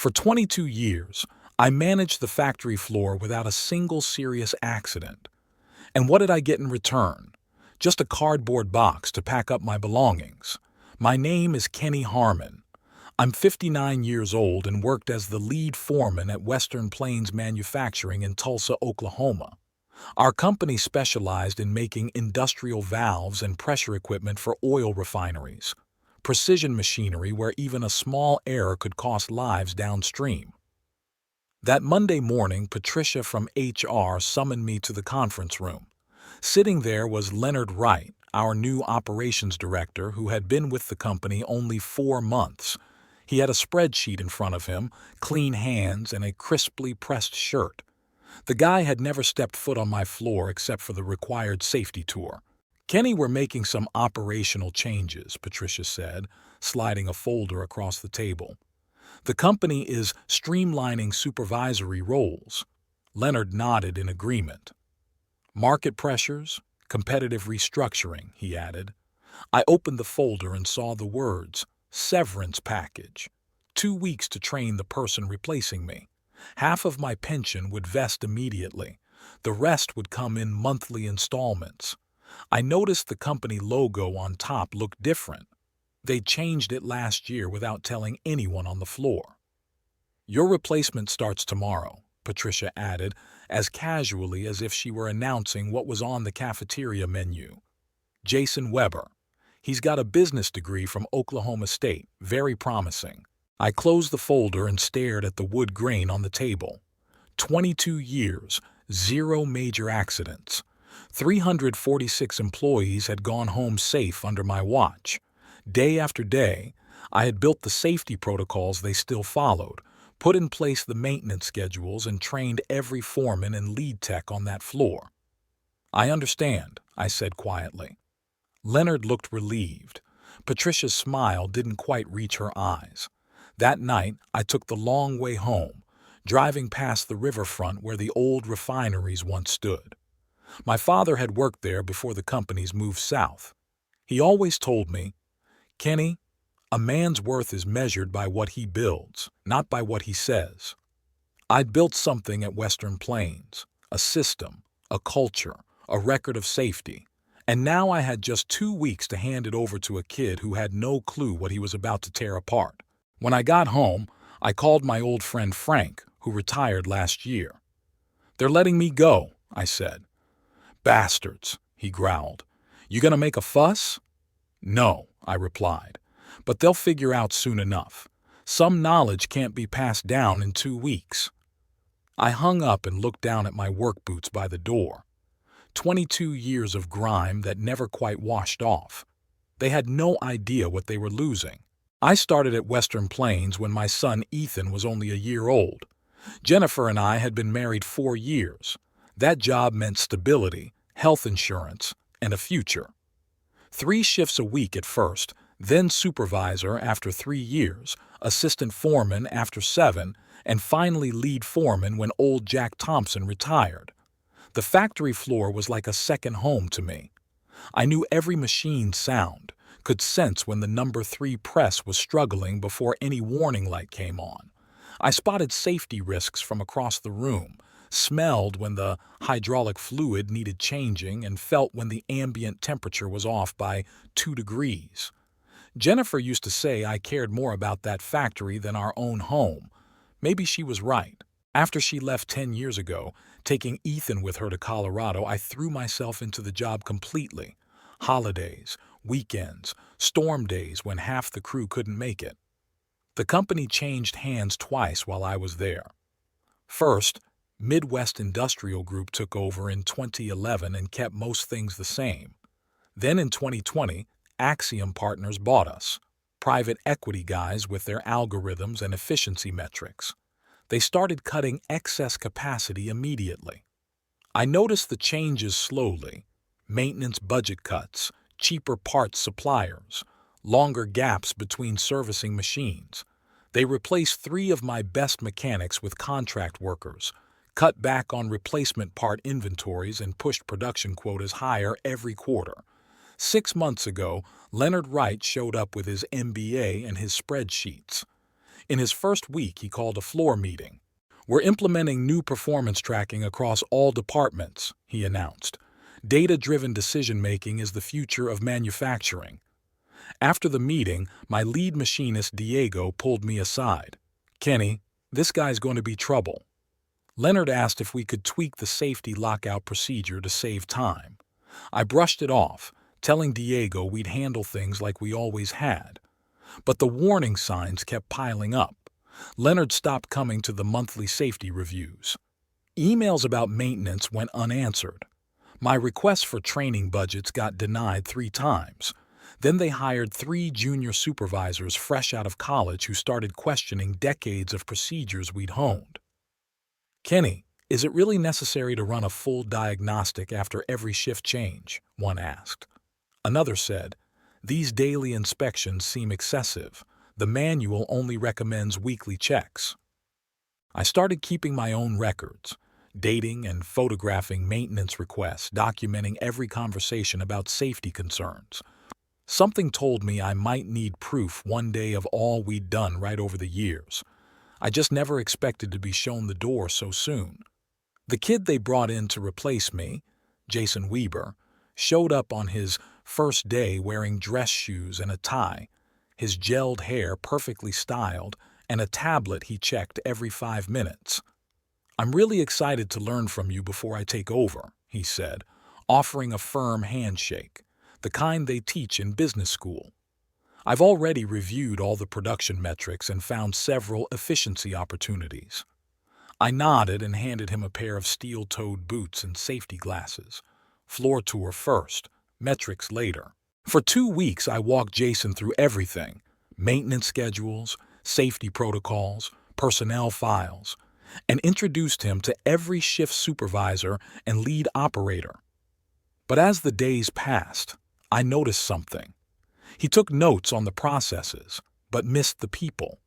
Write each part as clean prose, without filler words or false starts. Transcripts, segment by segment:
For 22 years, I managed the factory floor without a single serious accident. And what did I get in return? Just a cardboard box to pack up my belongings. My name is Kenny Harmon. I'm 59 years old and worked as the lead foreman at Western Plains Manufacturing in Tulsa, Oklahoma. Our company specialized in making industrial valves and pressure equipment for oil refineries, precision machinery where even a small error could cost lives downstream. That Monday morning, Patricia from HR summoned me to the conference room. Sitting there was Leonard Wright, our new operations director who had been with the company only 4 months. He had a spreadsheet in front of him, clean hands, and a crisply pressed shirt. The guy had never stepped foot on my floor except for the required safety tour. "Kenny, we're making some operational changes," Patricia said, sliding a folder across the table. "The company is streamlining supervisory roles." Leonard nodded in agreement. "Market pressures, competitive restructuring," he added. I opened the folder and saw the words, "severance package. 2 weeks to train the person replacing me. Half of my pension would vest immediately. The rest would come in monthly installments." I noticed the company logo on top looked different. They changed it last year without telling anyone on the floor. "Your replacement starts tomorrow," Patricia added, as casually as if she were announcing what was on the cafeteria menu. "Jason Weber. He's got a business degree from Oklahoma State, very promising." I closed the folder and stared at the wood grain on the table. 22 years, 0 major accidents. 346 employees had gone home safe under my watch. Day after day, I had built the safety protocols they still followed, put in place the maintenance schedules, and trained every foreman and lead tech on that floor. "I understand," I said quietly. Leonard looked relieved. Patricia's smile didn't quite reach her eyes. That night, I took the long way home, driving past the riverfront where the old refineries once stood. My father had worked there before the companies moved south. He always told me, "Kenny, a man's worth is measured by what he builds, not by what he says." I'd built something at Western Plains, a system, a culture, a record of safety, and now I had just 2 weeks to hand it over to a kid who had no clue what he was about to tear apart. When I got home, I called my old friend Frank, who retired last year. "They're letting me go," I said. "Bastards," he growled. "You gonna make a fuss?" "No," I replied, "but they'll figure out soon enough. Some knowledge can't be passed down in 2 weeks." I hung up and looked down at my work boots by the door. 22 years of grime that never quite washed off. They had no idea what they were losing. I started at Western Plains when my son Ethan was only a year old. Jennifer and I had been married 4 years. That job meant stability, health insurance, and a future. 3 shifts a week at first, then supervisor after 3 years, assistant foreman after 7, and finally lead foreman when old Jack Thompson retired. The factory floor was like a second home to me. I knew every machine's sound, could sense when the number 3 press was struggling before any warning light came on. I spotted safety risks from across the room, smelled when the hydraulic fluid needed changing, and felt when the ambient temperature was off by 2 degrees. Jennifer used to say I cared more about that factory than our own home. Maybe she was right. After she left 10 years ago, taking Ethan with her to Colorado, I threw myself into the job completely. Holidays, weekends, storm days when half the crew couldn't make it. The company changed hands twice while I was there. First, Midwest Industrial Group took over in 2011 and kept most things the same. Then in 2020, Axiom Partners bought us, private equity guys with their algorithms and efficiency metrics. They started cutting excess capacity immediately. I noticed the changes slowly: maintenance budget cuts, cheaper parts suppliers, longer gaps between servicing machines. They replaced 3 of my best mechanics with contract workers, cut back on replacement part inventories, and pushed production quotas higher every quarter. 6 months ago, Leonard Wright showed up with his MBA and his spreadsheets. In his first week, he called a floor meeting. "We're implementing new performance tracking across all departments," he announced. "Data-driven decision-making is the future of manufacturing." After the meeting, my lead machinist Diego pulled me aside. "Kenny, this guy's going to be trouble." Leonard asked if we could tweak the safety lockout procedure to save time. I brushed it off, telling Diego we'd handle things like we always had. But the warning signs kept piling up. Leonard stopped coming to the monthly safety reviews. Emails about maintenance went unanswered. My requests for training budgets got denied 3 times. Then they hired 3 junior supervisors fresh out of college who started questioning decades of procedures we'd honed. "Kenny, is it really necessary to run a full diagnostic after every shift change?" one asked. Another said, "These daily inspections seem excessive. The manual only recommends weekly checks." I started keeping my own records, dating and photographing maintenance requests, documenting every conversation about safety concerns. Something told me I might need proof one day of all we'd done right over the years. I just never expected to be shown the door so soon. The kid they brought in to replace me, Jason Weber, showed up on his first day wearing dress shoes and a tie, his gelled hair perfectly styled, and a tablet he checked every 5 minutes. "I'm really excited to learn from you before I take over," he said, offering a firm handshake, the kind they teach in business school. "I've already reviewed all the production metrics and found several efficiency opportunities." I nodded and handed him a pair of steel-toed boots and safety glasses. Floor tour first, metrics later. For 2 weeks, I walked Jason through everything: maintenance schedules, safety protocols, personnel files, and introduced him to every shift supervisor and lead operator. But as the days passed, I noticed something. He took notes on the processes, but missed the people.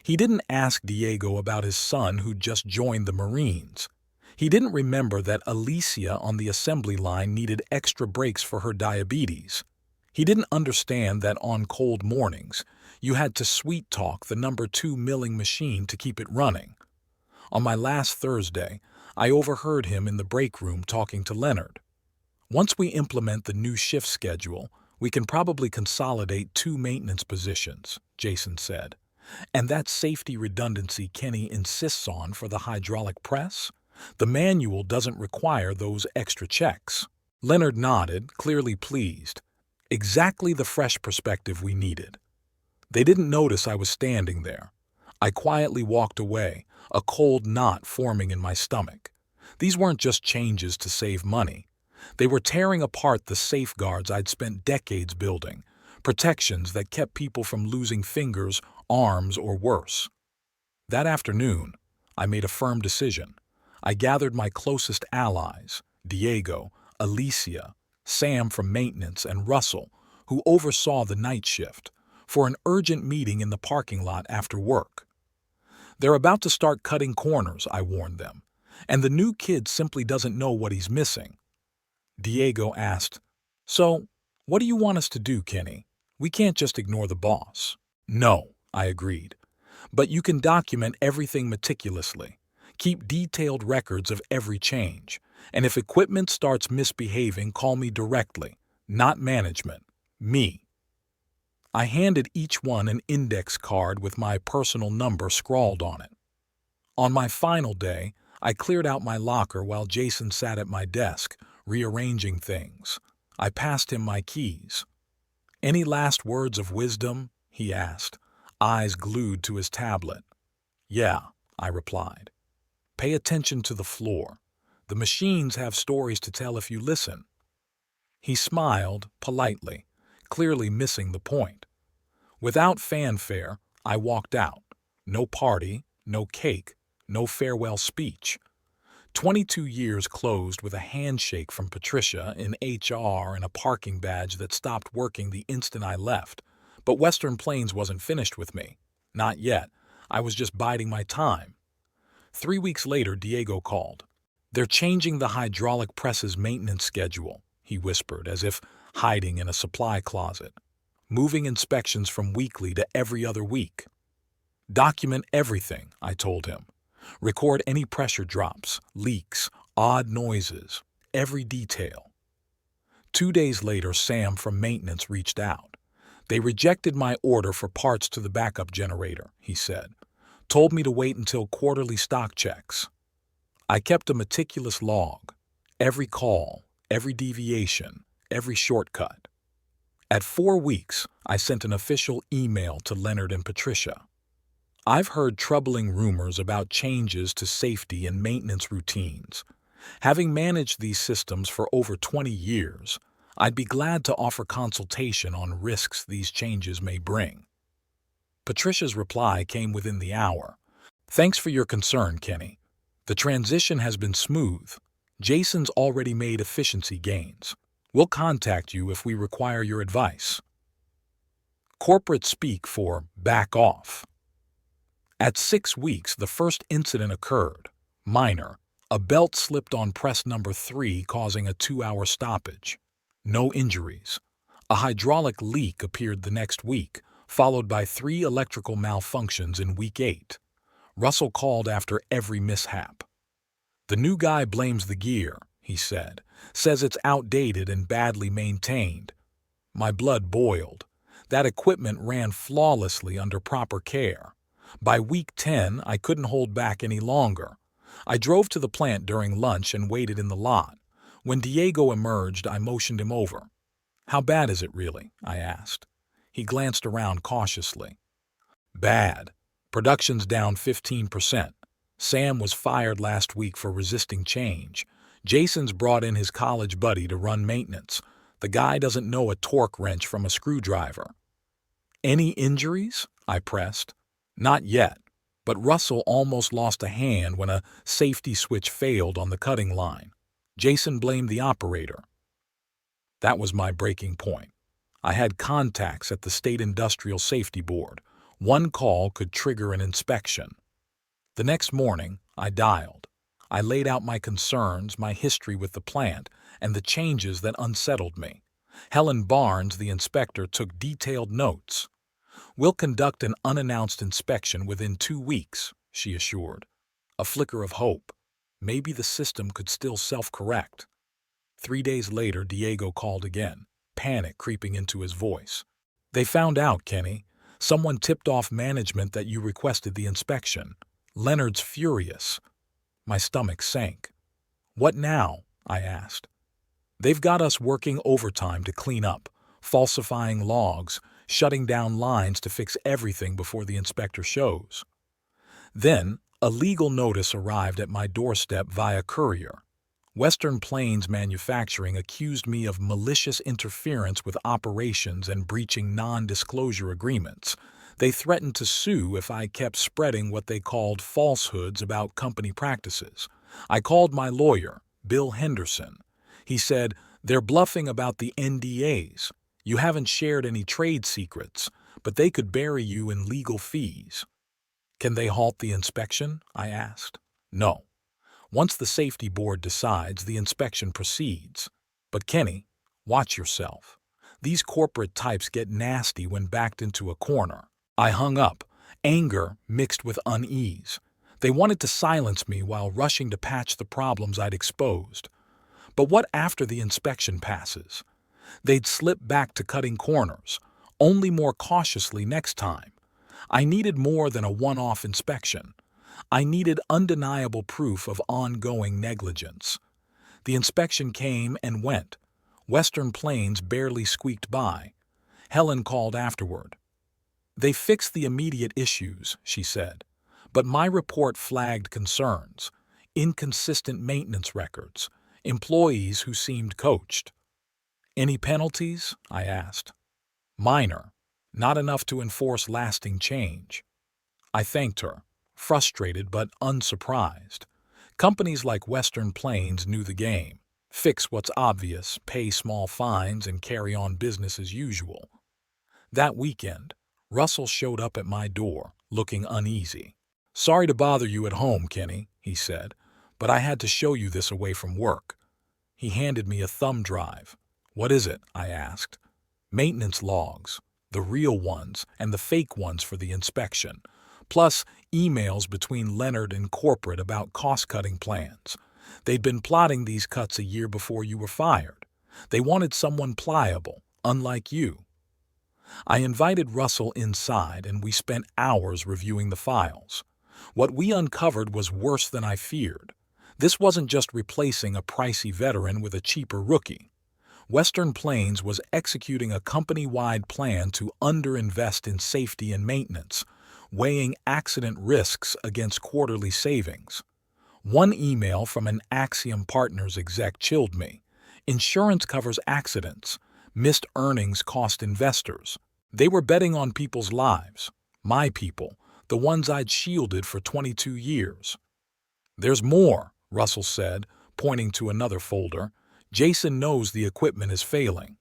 He didn't ask Diego about his son who'd just joined the Marines. He didn't remember that Alicia on the assembly line needed extra breaks for her diabetes. He didn't understand that on cold mornings, you had to sweet talk the number 2 milling machine to keep it running. On my last Thursday, I overheard him in the break room talking to Leonard. "Once we implement the new shift schedule, we can probably consolidate 2 maintenance positions," Jason said. "And that safety redundancy Kenny insists on for the hydraulic press? The manual doesn't require those extra checks." Leonard nodded, clearly pleased. Exactly the fresh perspective we needed. They didn't notice I was standing there. I quietly walked away, a cold knot forming in my stomach. These weren't just changes to save money. They were tearing apart the safeguards I'd spent decades building, protections that kept people from losing fingers, arms, or worse. That afternoon, I made a firm decision. I gathered my closest allies, Diego, Alicia, Sam from maintenance, and Russell, who oversaw the night shift, for an urgent meeting in the parking lot after work. "They're about to start cutting corners," I warned them, "and the new kid simply doesn't know what he's missing." Diego asked, "So, what do you want us to do, Kenny? We can't just ignore the boss." "No," I agreed. "But you can document everything meticulously. Keep detailed records of every change. And if equipment starts misbehaving, call me directly. Not management. Me." I handed each one an index card with my personal number scrawled on it. On my final day, I cleared out my locker while Jason sat at my desk, rearranging things. I passed him my keys. "Any last words of wisdom?" he asked, eyes glued to his tablet. "Yeah," I replied. "Pay attention to the floor. The machines have stories to tell if you listen." He smiled politely, clearly missing the point. Without fanfare, I walked out. No party, no cake, no farewell speech. 22 years closed with a handshake from Patricia in HR and a parking badge that stopped working the instant I left. But Western Plains wasn't finished with me. Not yet. I was just biding my time. 3 weeks later, Diego called. "They're changing the hydraulic press's maintenance schedule," he whispered, as if hiding in a supply closet. "Moving inspections from weekly to every other week." Document everything, I told him. Record any pressure drops, leaks, odd noises, every detail. 2 days later, Sam from maintenance reached out. They rejected my order for parts to the backup generator, he said. Told me to wait until quarterly stock checks. I kept a meticulous log. Every call, every deviation, every shortcut. At 4 weeks, I sent an official email to Leonard and Patricia. I've heard troubling rumors about changes to safety and maintenance routines. Having managed these systems for over 20 years, I'd be glad to offer consultation on risks these changes may bring. Patricia's reply came within the hour. Thanks for your concern, Kenny. The transition has been smooth. Jason's already made efficiency gains. We'll contact you if we require your advice. Corporate speak for back off. At 6 weeks, the first incident occurred. Minor. A belt slipped on press number 3, causing a 2-hour stoppage. No injuries. A hydraulic leak appeared the next week, followed by 3 electrical malfunctions in week 8. Russell called after every mishap. The new guy blames the gear, he said. Says it's outdated and badly maintained. My blood boiled. That equipment ran flawlessly under proper care. By week 10, I couldn't hold back any longer. I drove to the plant during lunch and waited in the lot. When Diego emerged, I motioned him over. How bad is it really? I asked. He glanced around cautiously. Bad. Production's down 15%. Sam was fired last week for resisting change. Jason's brought in his college buddy to run maintenance. The guy doesn't know a torque wrench from a screwdriver. Any injuries? I pressed. Not yet, but Russell almost lost a hand when a safety switch failed on the cutting line. Jason blamed the operator. That was my breaking point. I had contacts at the State Industrial Safety Board. One call could trigger an inspection. The next morning, I dialed. I laid out my concerns, my history with the plant, and the changes that unsettled me. Helen Barnes, the inspector, took detailed notes. We'll conduct an unannounced inspection within 2 weeks, she assured. A flicker of hope. Maybe the system could still self-correct. 3 days later, Diego called again, panic creeping into his voice. They found out, Kenny. Someone tipped off management that you requested the inspection. Leonard's furious. My stomach sank. What now? I asked. They've got us working overtime to clean up, falsifying logs, shutting down lines to fix everything before the inspector shows. Then, a legal notice arrived at my doorstep via courier. Western Plains Manufacturing accused me of malicious interference with operations and breaching non-disclosure agreements. They threatened to sue if I kept spreading what they called falsehoods about company practices. I called my lawyer, Bill Henderson. He said, "They're bluffing about the NDAs. You haven't shared any trade secrets, but they could bury you in legal fees." Can they halt the inspection? I asked. No. Once the safety board decides, the inspection proceeds. But Kenny, watch yourself. These corporate types get nasty when backed into a corner. I hung up, anger mixed with unease. They wanted to silence me while rushing to patch the problems I'd exposed. But what after the inspection passes? They'd slip back to cutting corners, only more cautiously next time. I needed more than a one-off inspection. I needed undeniable proof of ongoing negligence. The inspection came and went. Western Plains barely squeaked by. Helen called afterward. They fixed the immediate issues, she said, but my report flagged concerns, inconsistent maintenance records, employees who seemed coached. Any penalties? I asked. Minor, not enough to enforce lasting change. I thanked her, frustrated but unsurprised. Companies like Western Plains knew the game. Fix what's obvious, pay small fines, and carry on business as usual. That weekend, Russell showed up at my door, looking uneasy. "Sorry to bother you at home, Kenny," he said, "but I had to show you this away from work." He handed me a thumb drive. "What is it?" I asked. "Maintenance logs, the real ones and the fake ones for the inspection, Plus, emails between Leonard and corporate about cost-cutting plans. They'd been plotting these cuts a year before you were fired. They wanted someone pliable, unlike you. I invited Russell inside and we spent hours reviewing the files. What we uncovered was worse than I feared. This wasn't just replacing a pricey veteran with a cheaper rookie. Western Plains was executing a company-wide plan to underinvest in safety and maintenance, weighing accident risks against quarterly savings. One email from an Axiom Partners exec chilled me. Insurance covers accidents. Missed earnings cost investors. They were betting on people's lives. My people, the ones I'd shielded for 22 years. There's more, Russell said, pointing to another folder. Jason knows the equipment is failing.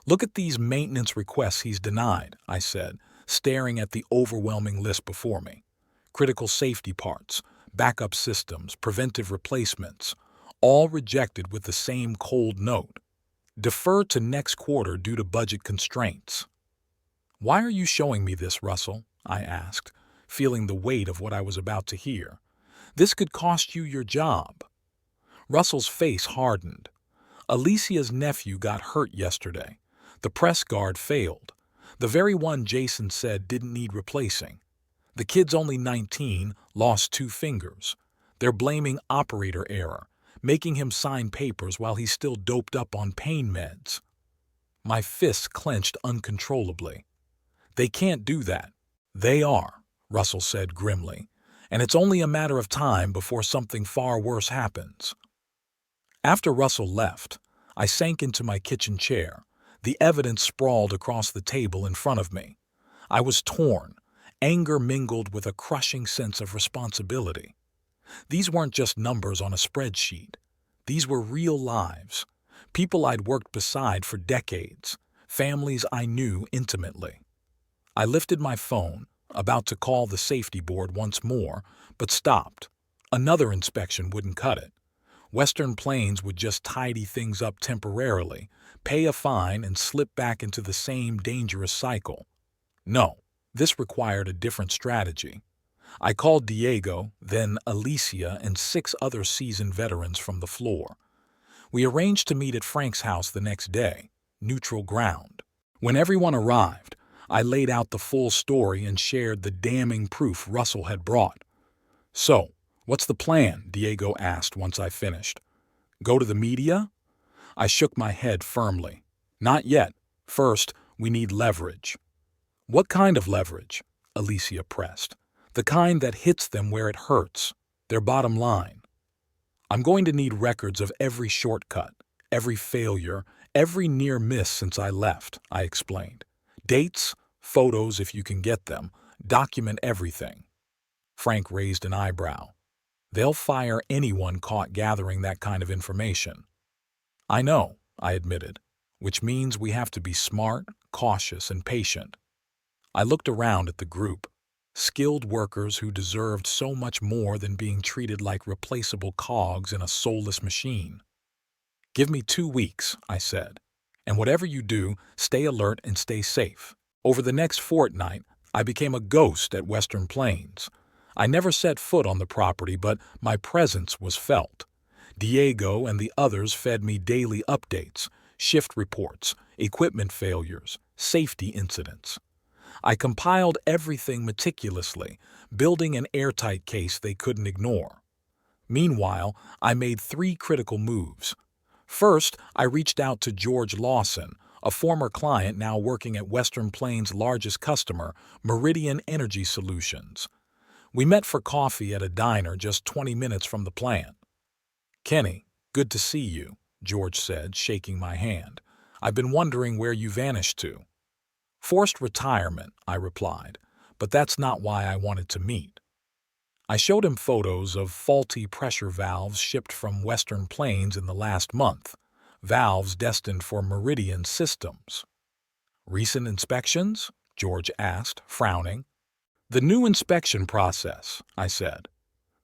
Look at these maintenance requests he's denied, I said, staring at the overwhelming list before me. Critical safety parts, backup systems, preventive replacements, all rejected with the same cold note. Defer to next quarter due to budget constraints. Why are you showing me this, Russell? I asked, feeling the weight of what I was about to hear. This could cost you your job. Russell's face hardened. Alicia's nephew got hurt yesterday. The press guard failed. The very one Jason said didn't need replacing. The kid's only 19, lost 2 fingers. They're blaming operator error, making him sign papers while he's still doped up on pain meds. My fists clenched uncontrollably. They can't do that. They are, Russell said grimly, and it's only a matter of time before something far worse happens. After Russell left, I sank into my kitchen chair. The evidence sprawled across the table in front of me. I was torn, anger mingled with a crushing sense of responsibility. These weren't just numbers on a spreadsheet. These were real lives, people I'd worked beside for decades, families I knew intimately. I lifted my phone, about to call the safety board once more, but stopped. Another inspection wouldn't cut it. Western Plains would just tidy things up temporarily, pay a fine, and slip back into the same dangerous cycle. No, this required a different strategy. I called Diego, then Alicia, and 6 other seasoned veterans from the floor. We arranged to meet at Frank's house the next day, neutral ground. When everyone arrived, I laid out the full story and shared the damning proof Russell had brought. So, what's the plan? Diego asked once I finished. Go to the media? I shook my head firmly. Not yet. First, we need leverage. What kind of leverage? Alicia pressed. The kind that hits them where it hurts, their bottom line. I'm going to need records of every shortcut, every failure, every near miss since I left, I explained. Dates, photos if you can get them, document everything. Frank raised an eyebrow. They'll fire anyone caught gathering that kind of information. I know, I admitted, which means we have to be smart, cautious, and patient. I looked around at the group. Skilled workers who deserved so much more than being treated like replaceable cogs in a soulless machine. Give me 2 weeks, I said, and whatever you do, stay alert and stay safe. Over the next fortnight, I became a ghost at Western Plains. I never set foot on the property, but my presence was felt. Diego and the others fed me daily updates, shift reports, equipment failures, safety incidents. I compiled everything meticulously, building an airtight case they couldn't ignore. Meanwhile, I made 3 critical moves. First, I reached out to George Lawson, a former client now working at Western Plains' largest customer, Meridian Energy Solutions. We met for coffee at a diner just 20 minutes from the plant. Kenny, good to see you, George said, shaking my hand. I've been wondering where you vanished to. Forced retirement, I replied, but that's not why I wanted to meet. I showed him photos of faulty pressure valves shipped from Western Plains in the last month, valves destined for Meridian systems. Recent inspections? George asked, frowning. The new inspection process, I said.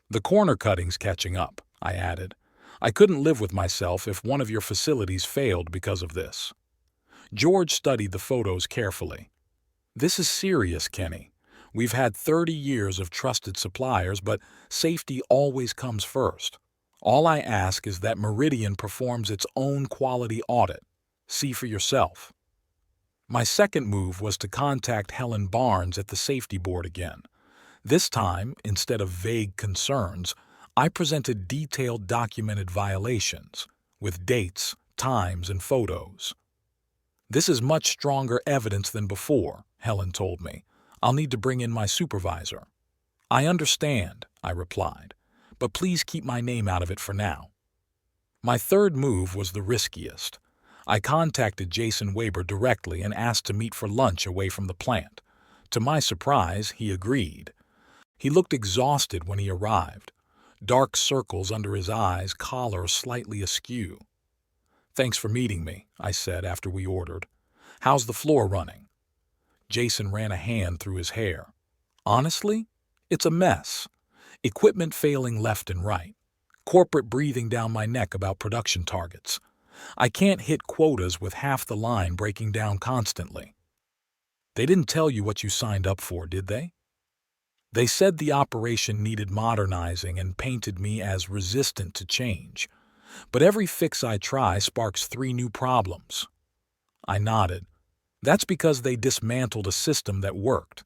The corner cutting's catching up, I added. I couldn't live with myself if one of your facilities failed because of this. George studied the photos carefully. This is serious, Kenny. We've had 30 years of trusted suppliers, but safety always comes first. All I ask is that Meridian performs its own quality audit. See for yourself. My second move was to contact Helen Barnes at the safety board again. This time, instead of vague concerns, I presented detailed documented violations, with dates, times, and photos. This is much stronger evidence than before, Helen told me. I'll need to bring in my supervisor. I understand, I replied, but please keep my name out of it for now. My third move was the riskiest. I contacted Jason Weber directly and asked to meet for lunch away from the plant. To my surprise, he agreed. He looked exhausted when he arrived. Dark circles under his eyes, collar slightly askew. "Thanks for meeting me," I said after we ordered. "How's the floor running?" Jason ran a hand through his hair. "Honestly, it's a mess. Equipment failing left and right. Corporate breathing down my neck about production targets. I can't hit quotas with half the line breaking down constantly." "They didn't tell you what you signed up for, did they?" "They said the operation needed modernizing and painted me as resistant to change. But every fix I try sparks 3 new problems." I nodded. "That's because they dismantled a system that worked.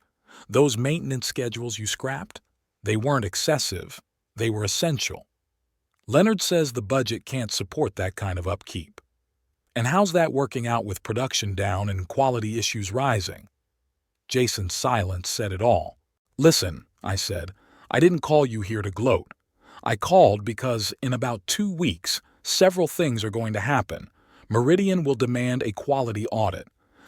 Those maintenance schedules you scrapped? They weren't excessive. They were essential. Leonard says the budget can't support that kind of upkeep. And how's that working out with production down and quality issues rising?" Jason's silence said it all. "Listen," I said, "I didn't call you here to gloat. I called because in about 2 weeks, several things are going to happen. Meridian will demand a quality audit.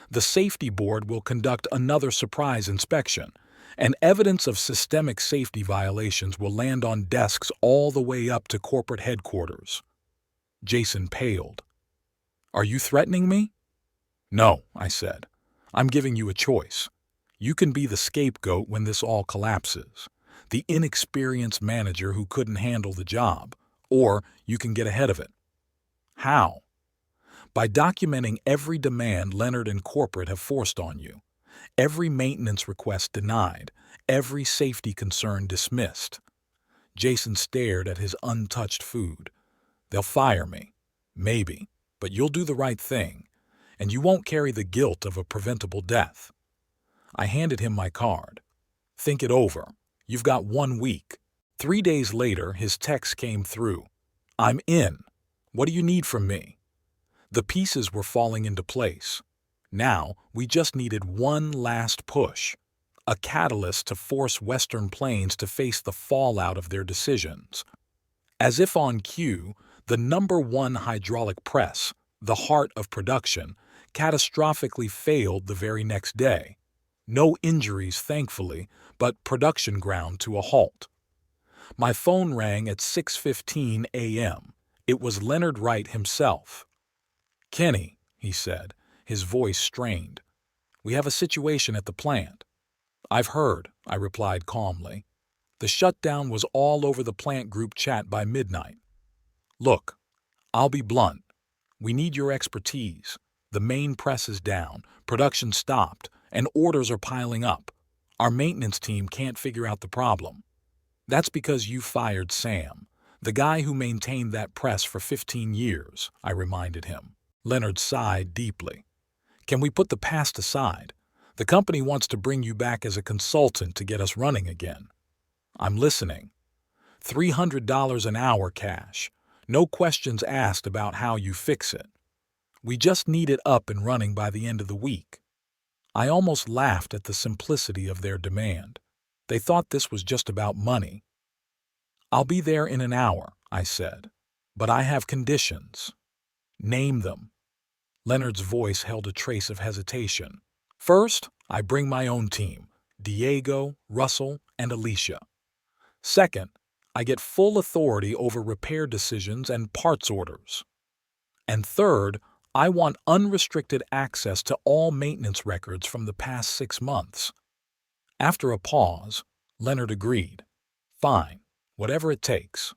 The safety board will conduct another surprise inspection, and evidence of systemic safety violations will land on desks all the way up to corporate headquarters." Jason paled. "Are you threatening me?" "No," I said. "I'm giving you a choice. You can be the scapegoat when this all collapses, the inexperienced manager who couldn't handle the job, or you can get ahead of it." "How?" "By documenting every demand Leonard and corporate have forced on you, every maintenance request denied, every safety concern dismissed." Jason stared at his untouched food. "They'll fire me. Maybe. But you'll do the right thing, and you won't carry the guilt of a preventable death." I handed him my card. "Think it over. You've got 1 week." 3 days later, his text came through. "I'm in. What do you need from me?" The pieces were falling into place. Now, we just needed one last push, a catalyst to force Western Plains to face the fallout of their decisions. As if on cue, the #1 hydraulic press, the heart of production, catastrophically failed the very next day. No injuries, thankfully, but production ground to a halt. My phone rang at 6:15 a.m. It was Leonard Wright himself. "Kenny," he said, his voice strained, "we have a situation at the plant." "I've heard," I replied calmly. "The shutdown was all over the plant group chat by midnight. Look, I'll be blunt. We need your expertise. The main press is down, production stopped, and orders are piling up. Our maintenance team can't figure out the problem." "That's because you fired Sam, the guy who maintained that press for 15 years, I reminded him. Leonard sighed deeply. "Can we put the past aside? The company wants to bring you back as a consultant to get us running again." "I'm listening." $300 an hour cash. No questions asked about how you fix it. We just need it up and running by the end of the week. I almost laughed at the simplicity of their demand. They thought this was just about money. "I'll be there in an hour," I said. "But I have conditions." "Name them." Leonard's voice held a trace of hesitation. "First, I bring my own team, Diego, Russell, and Alicia. Second, I get full authority over repair decisions and parts orders. And third, I want unrestricted access to all maintenance records from the past 6 months. After a pause, Leonard agreed. "Fine, whatever it takes."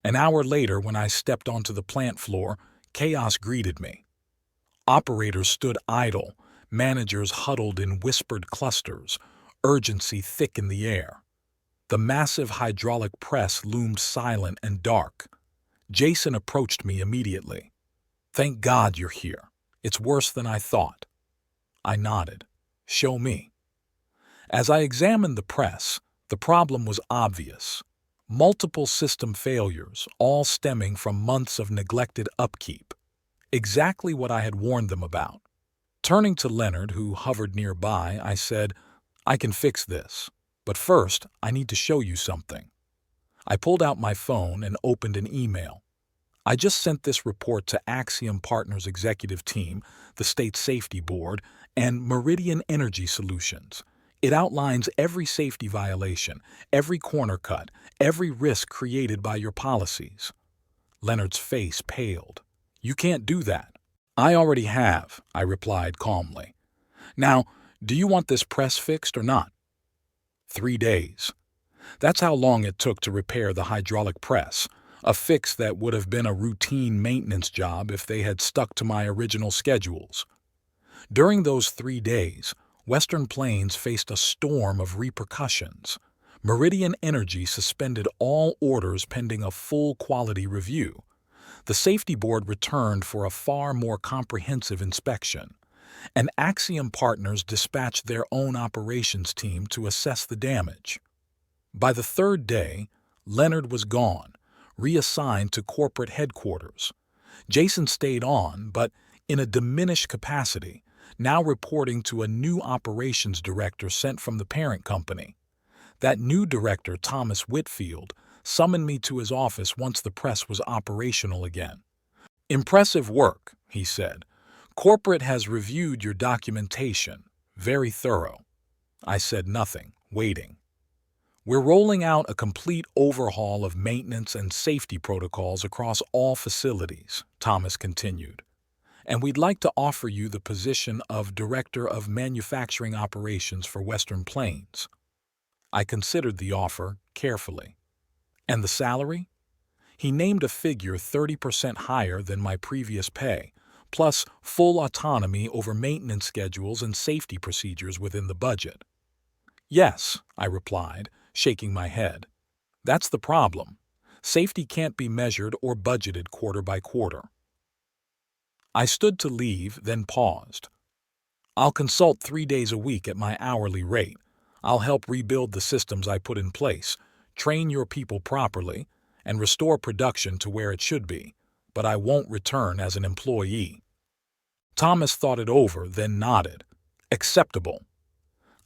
An hour later, when I stepped onto the plant floor, chaos greeted me. Operators stood idle, managers huddled in whispered clusters, urgency thick in the air. The massive hydraulic press loomed silent and dark. Jason approached me immediately. "Thank God you're here. It's worse than I thought." I nodded. "Show me." As I examined the press, the problem was obvious. Multiple system failures, all stemming from months of neglected upkeep. Exactly what I had warned them about. Turning to Leonard, who hovered nearby, I said, "I can fix this. But first, I need to show you something." I pulled out my phone and opened an email. "I just sent this report to Axiom Partners Executive Team, the State Safety Board, and Meridian Energy Solutions. It outlines every safety violation, every corner cut, every risk created by your policies." Leonard's face paled. "You can't do that." "I already have," I replied calmly. "Now, do you want this press fixed or not?" 3 days. That's how long it took to repair the hydraulic press, a fix that would have been a routine maintenance job if they had stuck to my original schedules. During those 3 days, Western Plains faced a storm of repercussions. Meridian Energy suspended all orders pending a full quality review. The safety board returned for a far more comprehensive inspection, and Axiom Partners dispatched their own operations team to assess the damage. By the 3rd day, Leonard was gone, reassigned to corporate headquarters. Jason stayed on, but in a diminished capacity, now reporting to a new operations director sent from the parent company. That new director, Thomas Whitfield, summoned me to his office once the press was operational again. "Impressive work," he said. "Corporate has reviewed your documentation. Very thorough." I said nothing, waiting. "We're rolling out a complete overhaul of maintenance and safety protocols across all facilities," Thomas continued. "And we'd like to offer you the position of Director of Manufacturing Operations for Western Plains." I considered the offer carefully. "And the salary?" He named a figure 30% higher than my previous pay, plus full autonomy over maintenance schedules and safety procedures within the budget. "Yes," I replied, shaking my head. "That's the problem. Safety can't be measured or budgeted quarter by quarter." I stood to leave, then paused. "I'll consult 3 days a week at my hourly rate. I'll help rebuild the systems I put in place, train your people properly, and restore production to where it should be, but I won't return as an employee." Thomas thought it over, then nodded. "Acceptable."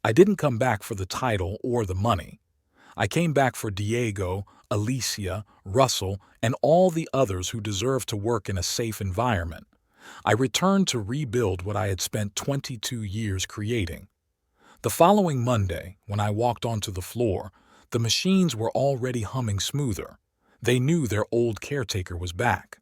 I didn't come back for the title or the money. I came back for Diego, Alicia, Russell, and all the others who deserve to work in a safe environment. I returned to rebuild what I had spent 22 years creating. The following Monday, when I walked onto the floor, the machines were already humming smoother. They knew their old caretaker was back.